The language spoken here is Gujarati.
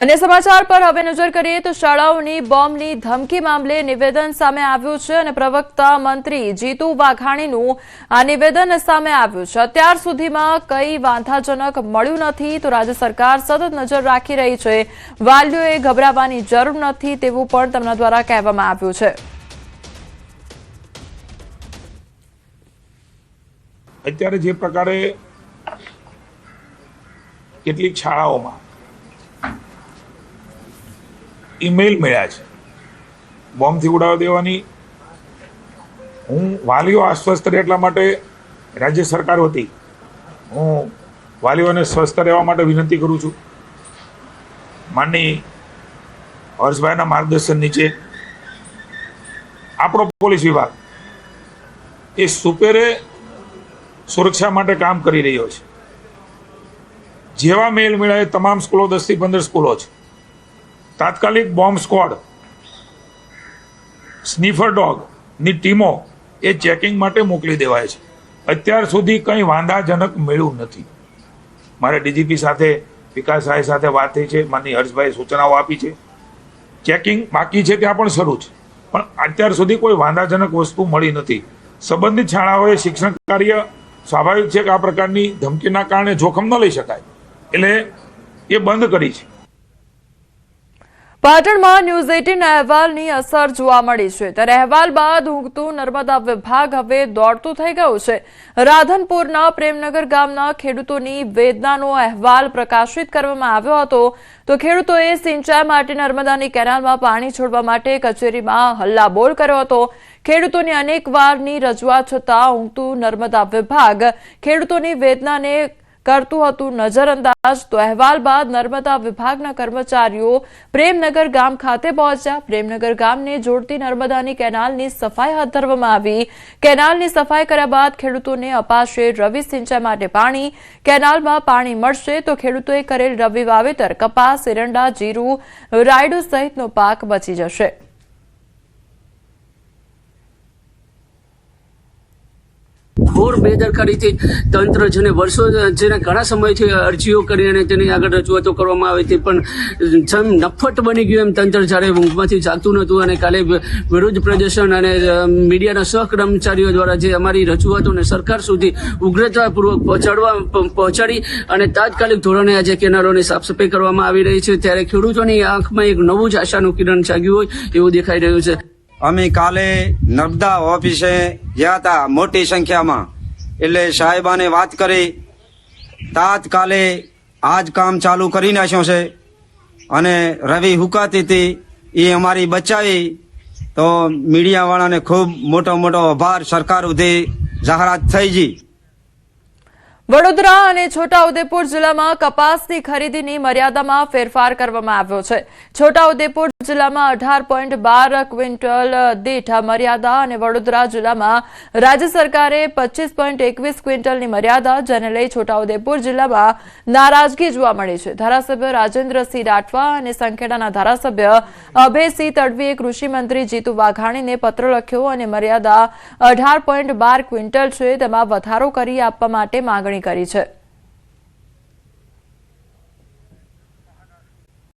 અને સમાચાર પર હવે નજર કરીએ તો શાળાઓની બોમ્બની ધમકી મામલે નિવેદન સામે આવ્યું છે અને પ્રવક્તા મંત્રી જીતુ વાઘાણીનું આ નિવેદન સામે આવ્યું છે। અત્યાર સુધીમાં કંઈ વાંધાજનક મળ્યું નથી તો રાજ્ય સરકાર સતત નજર રાખી રહી છે। વાલીઓએ ગભરાવાની જરૂર નથી તેવું પણ તેમના દ્વારા કહેવામાં આવ્યું છે। અત્યારે જે પ્રકારે કેટલીક શાળાઓમાં ईमेल मिला है बॉम्ब थी उड़ाव देवानी हूँ वालीओ अस्वस्थ रहे एटला माटे राज्य सरकार होती हूँ वालीओने स्वस्थ रहवा माटे विनंती करूँ छूँ। माननी हर्षभाईना मार्गदर्शन नीचे आपणो पोलीस विभाग ए सुपेरे सुरक्षा माटे काम करी रह्यो छे। जेवा मेल मिला तमाम स्कूलों 10 થી 15 स्कूलों छे। तात्कालिक बॉम्ब स्क्वॉड स्नीफर डॉग ની ટીમો એ ચેકિંગ માટે મોકલી દેવાય છે। અત્યાર સુધી કંઈ વાંધાજનક મળ્યું નથી। મારે ડીજીપી સાથે વિકાસ રાય સાથે વાત થઈ છે, માનની હર્ષભાઈ સૂચનાઓ આપી છે। ચેકિંગ બાકી છે ત્યાં પણ શરૂ છે, પણ અત્યાર સુધી કોઈ વાંધાજનક વસ્તુ મળી નથી। સંબંધિત શાળાઓએ શિક્ષણ કાર્ય સ્વાભાવિક છે કે આ પ્રકારની ધમકીના કારણે જોખમ ન લઈ શકાય એટલે એ બંધ કરી છે। પાટણમાં ન્યૂઝ 18 અહેવાલની અસર જોવા મળી છે ત્યારે અહેવાલ બાદ ઊંઘતું નર્મદા વિભાગ હવે દોડતું થઈ ગયું છે। રાધનપુરના પ્રેમનગર ગામના ખેડૂતોની વેદનાનો અહેવાલ પ્રકાશિત કરવામાં આવ્યો હતો તો ખેડૂતોએ સિંચાઈ માટે નર્મદાની કેનાલમાં પાણી છોડવા માટે કચેરીમાં હલ્લાબોલ કર્યો હતો। ખેડૂતોની અનેકવારની રજૂઆત છતાં ઊંઘતું નર્મદા વિભાગ ખેડૂતોની વેદનાને કરતું હતું નજરઅંદાજ તો અહેવાલ બાદ નર્મદા વિભાગના કર્મચારીઓ પ્રેમનગર ગામ ખાતે પહોંચ્યા। પ્રેમનગર ગામને જોડતી નર્મદાની કેનાલની સફાઈ હાથ ધરવામાં આવી। કેનાલની સફાઈ કર્યા બાદ ખેડૂતોને અપાશે રવિ સિંચાઈ માટે પાણી। કેનાલમાં પાણી મળશે તો ખેડૂતોએ કરેલ રવિ વાવેતર કપાસ, એરંડા, જીરું, રાયડો સહિતનો પાક બચી જશે। ઘોર બેદરકારીથી તંત્ર જેને વર્ષો જેને ઘણા સમયથી અરજીઓ કરી અને તેની આગળ રજૂઆતો કરવામાં આવી હતી પણ જેમ નફ્ફટ બની ગયું એમ તંત્ર જ્યારે ઊંઘમાંથી જાગતું નહોતું અને કાલે વિરોધ પ્રદર્શન અને મીડિયાના સહકર્મચારીઓ દ્વારા જે અમારી રજૂઆતોને સરકાર સુધી ઉગ્રતાપૂર્વક પહોંચાડી અને તાત્કાલિક ધોરણે આજે કેનાલોની સાફસફાઈ કરવામાં આવી રહી છે ત્યારે ખેડૂતોની આંખમાં એક નવું જ આશાનું કિરણ જાગ્યું હોય એવું દેખાઈ રહ્યું છે। અમે કાલે નર્મદા ઓફિસે ગયા હતા મોટી સંખ્યામાં એટલે સાહેબાને વાત કરી તાત્કાલે આજ કામ ચાલુ કરી નાખ્યો છે અને રવિ હુકાતી હતી એ અમારી બચાવી તો મીડિયાવાળાને ખૂબ મોટો આભાર સરકાર સુધી જાહેરાત થઈ ગઈ। વડોદરા અને છોટાઉદેપુર જિલ્લામાં કપાસની ખરીદીની મર્યાદામાં ફેરફાર કરવામાં આવ્યો છે। છોટાઉદેપુર જિલ્લામાં 18.12 ક્વિન્ટલ દીઠ મર્યાદા અને વડોદરા જિલ્લામાં રાજ્ય સરકારે 25.21 ક્વિન્ટલની મર્યાદા જેને લઈ છોટાઉદેપુર જિલ્લામાં નારાજગી જોવા મળી છે। ધારાસભ્ય રાજેન્દ્રસિંહ રાઠવા અને સંખેડાના ધારાસભ્ય અભયસિંહ તડવીએ કૃષિ મંત્રી જીતુ વાઘાણીને પત્ર લખ્યો અને મર્યાદા 18.12 ક્વિન્ટલ છે તેમાં વધારો કરી આપવા માટે માંગણી કરી છે।